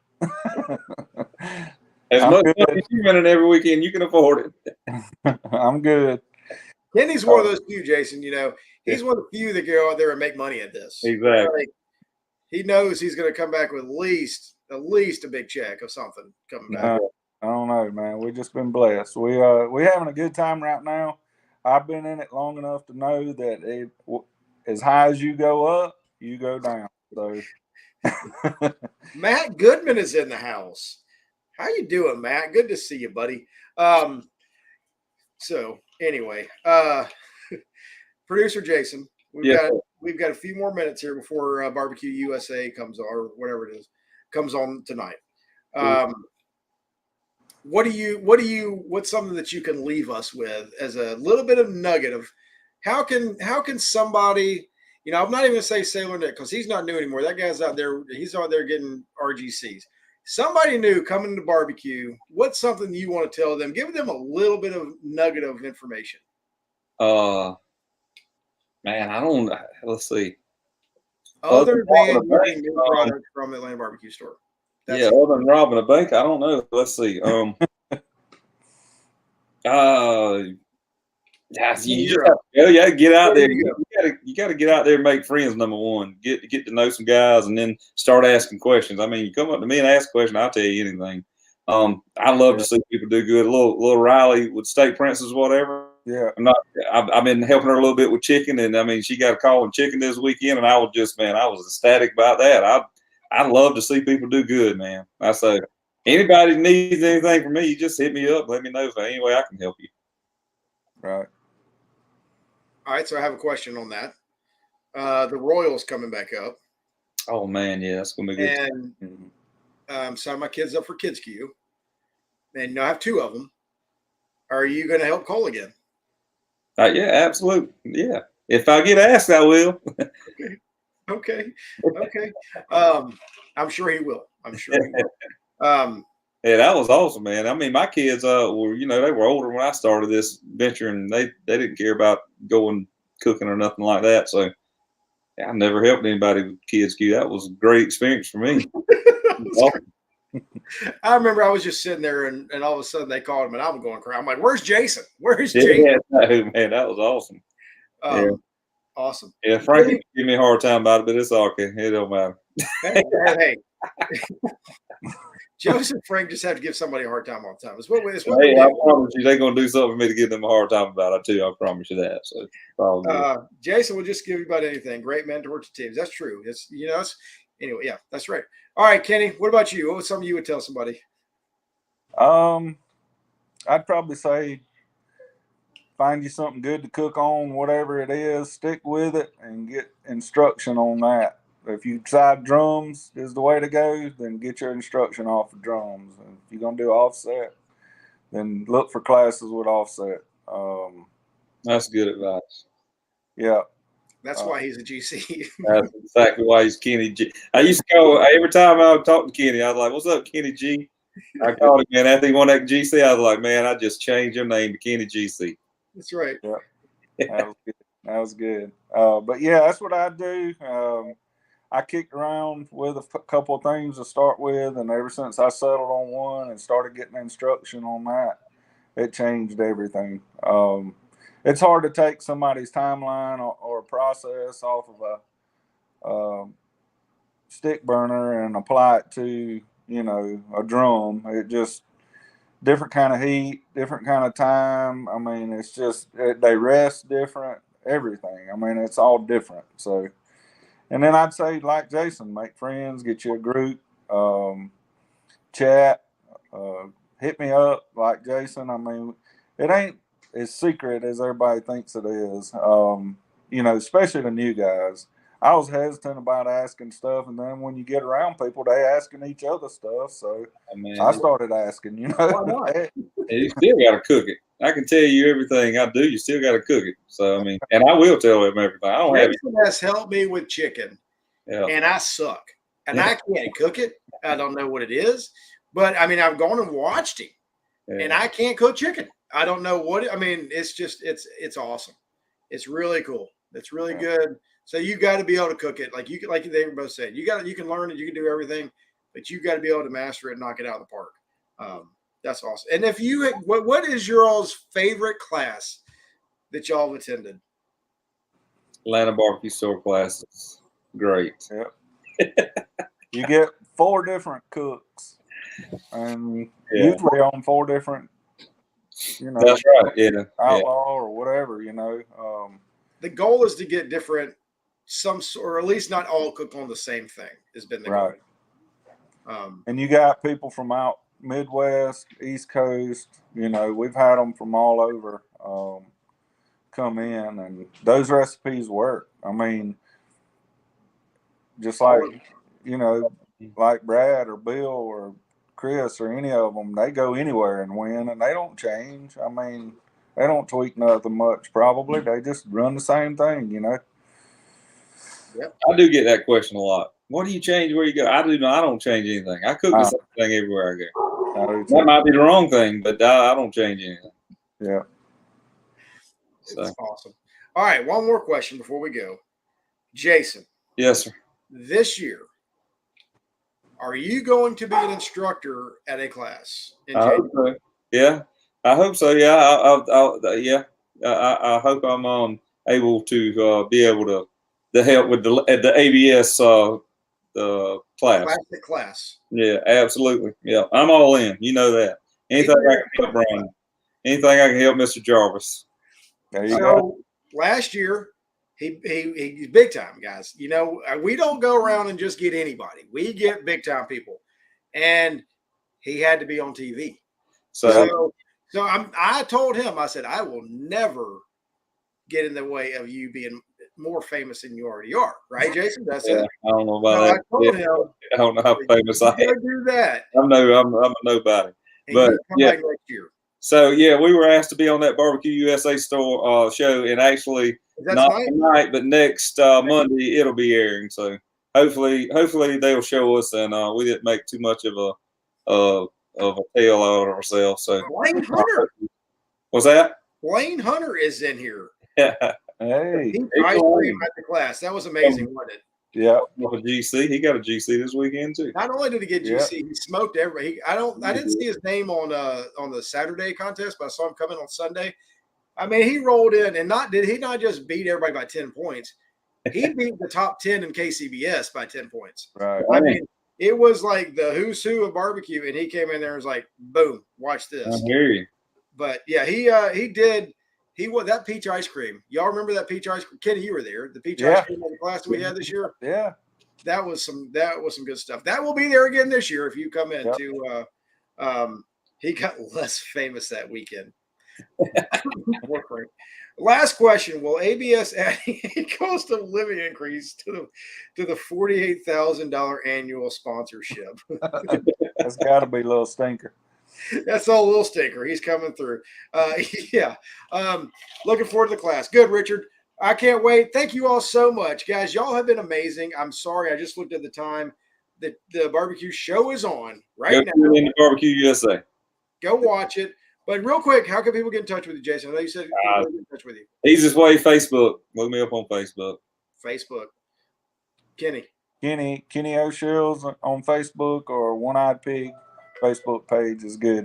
As much money as you winning every weekend, you can afford it. I'm good. Kenny's one of those few, Jason. He's one of the few that go out there and make money at this. Exactly. He knows he's going to come back with at least a big check of something coming back. I don't know, man. We've just been blessed. We're having a good time right now. I've been in it long enough to know that as high as you go up, you go down. So Matt Goodman is in the house. How you doing, Matt? Good to see you, buddy. So anyway, producer Jason, we've got a few more minutes here before Barbecue USA comes on, or whatever it is, comes on tonight. What's something that you can leave us with as a little bit of nugget of how can somebody, I'm not even gonna say Sailor Nick because he's not new anymore. That guy's out there, he's out there getting RGCs. Somebody new coming to barbecue, what's something you want to tell them? Give them a little bit of nugget of information. Man, let's see. Other than getting new products from Atlanta Barbecue Store. Other than robbing a bank, I don't know. Let's see. You get out there. You got to get out there and make friends. Number one, get to know some guys, and then start asking questions. I mean, you come up to me and ask a question, I'll tell you anything. I love to see people do good. A little Riley with State Princess, whatever. Yeah, I've been helping her a little bit with chicken, and I mean, she got a call on chicken this weekend, and I was ecstatic about that. I love to see people do good, man. I say, anybody needs anything from me, you just hit me up. Let me know if any way I can help you. Right. All right, so I have a question on that. The Royals coming back up. Oh man, yeah, that's gonna be good. And sign my kids up for Kids Q, and I have 2 of them. Are you going to help Cole again? Yeah, absolutely. Yeah. If I get asked, I will. Okay. I'm sure he will. I'm sure he will. Yeah, that was awesome, man. I mean, my kids were, they were older when I started this venture, and they didn't care about going cooking or nothing like that. So I never helped anybody with kids. That was a great experience for me. Awesome. I remember I was just sitting there, and all of a sudden they called him, and I'm going crazy. I'm like, "Where's Jason? Where's Jason?" Yeah, man, that was awesome. Yeah. Awesome. Yeah, Frankie give me a hard time about it, but it's okay. It don't matter. Hey. Joseph Frank just have to give somebody a hard time all the time. Hey, I promise you, they're gonna do something for me to give them a hard time about it too. I promise you that. So Jason will just give you about anything. Great mentor to teams. That's true. Anyway. Yeah, that's right. All right, Kenny. What about you? What was something you would tell somebody? I'd probably say find you something good to cook on, whatever it is. Stick with it and get instruction on that. If you decide drums is the way to go, then get your instruction off of drums. And if you're gonna do offset, then look for classes with offset. That's good advice. Yeah. That's why he's a GC. That's exactly why he's Kenny G. I used to call every time I would talk to Kenny, I was like, "What's up, Kenny G?" I called him, man. After he won that GC, I was like, "Man, I just changed your name to Kenny GC." That's right. Yeah. That was good. But yeah, that's what I do. I kicked around with a couple of things to start with, and ever since I settled on one and started getting instruction on that, it changed everything. It's hard to take somebody's timeline or process off of a stick burner and apply it to, a drum. It just different kind of heat, different kind of time. I mean, it's just they rest different, everything. I mean, it's all different. So, and then I'd say, like Jason, make friends, get you a group, chat, hit me up like Jason. I mean, it ain't as secret as everybody thinks it is. Especially the new guys. I was hesitant about asking stuff, and then when you get around people, they asking each other stuff. So I started asking. Why not? You still got to cook it. I can tell you everything I do. You still got to cook it. So I mean, and I will tell them everything. I don't have. Jason has helped me with chicken, and I suck, and I can't cook it. I don't know what it is, but I mean, I've gone and watched him, and I can't cook chicken. I don't know what. I mean, it's just it's awesome. It's really cool. It's really good. So you got to be able to cook it, like they both said. You can learn it, you can do everything, but you got to be able to master it and knock it out of the park. That's awesome. And if you, what is your all's favorite class that y'all have attended? Atlanta barbecue store classes, great. Yep. You get 4 different cooks, and usually on 4 different, That's right. Yeah. Outlaw or whatever, The goal is to get different. Or at least not all cook on the same thing has been the goal. And you got people from out Midwest, East Coast, we've had them from all over come in, and those recipes work. I mean, just like, like Brad or Bill or Chris or any of them, they go anywhere and win, and they don't change. I mean, they don't tweak nothing much, probably. They just run the same thing, Yep. I do get that question a lot. What do you change where you go? I don't change anything. I cook the same thing everywhere I go. That might be the wrong thing, but I don't change anything. Yeah. It's awesome. All right, one more question before we go. Jason. Yes, sir. This year, are you going to be an instructor at a class? I hope so. Yeah, I hope so. Yeah, I hope I'm able to be able to help with the ABS the class. Classic class. Yeah, absolutely. Yeah, I'm all in. You know that. Anything I can help Brian. Anything I can help Mr. Jarvis. There you go. Last year, he's big time, guys. We don't go around and just get anybody. We get big time people, and he had to be on TV. So I told him, I said, I will never get in the way of you being more famous than you already are, right, Jason? That's it. I don't know about that. I told him, I don't know how famous I am. Do that. I'm a nobody. And but come back next year. So yeah, we were asked to be on that Barbecue USA store show, and actually not tonight, but next Monday it'll be airing. So hopefully they'll show us, and we didn't make too much of a tale out of ourselves. So Blaine Hunter. What's that? Blaine Hunter is in here. Hey, Ice cream at the class. That was amazing, wasn't it? Yeah. A GC. He got a GC this weekend too. Not only did he get GC, he smoked everybody. I didn't see his name on the Saturday contest, but I saw him coming on Sunday. I mean, he rolled in and did he not just beat everybody by 10 points? He beat the top 10 in KCBS by 10 points. Right. I mean, it was like the who's who of barbecue, and he came in there and was like, boom, watch this. I hear you. But yeah, he did. He was that peach ice cream. Y'all remember that peach ice cream? Kenny, you were there. The peach ice cream in the class we had this year. Yeah, that was some good stuff. That will be there again this year if you come in to. He got less famous that weekend. Last question: will ABS add a cost of living increase to the $48,000 annual sponsorship? That's got to be a little stinker. That's all little stinker. He's coming through. Looking forward to the class. Good, Richard. I can't wait. Thank you all so much, guys. Y'all have been amazing. I'm sorry. I just looked at the time. The barbecue show is on right now. In the Barbecue USA. Go watch it. But real quick, how can people get in touch with you, Jason? I know you said people get in touch with you. Easiest way, Facebook. Look me up on Facebook. Facebook. Kenny O'Shea's on Facebook, or One Eyed Pig Facebook page is good.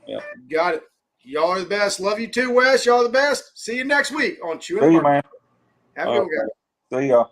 Yeah. Got it. Y'all are the best. Love you too, Wes. Y'all are the best. See you next week on Chewin the BBQ. See you, man. Have a good one, guys. See y'all.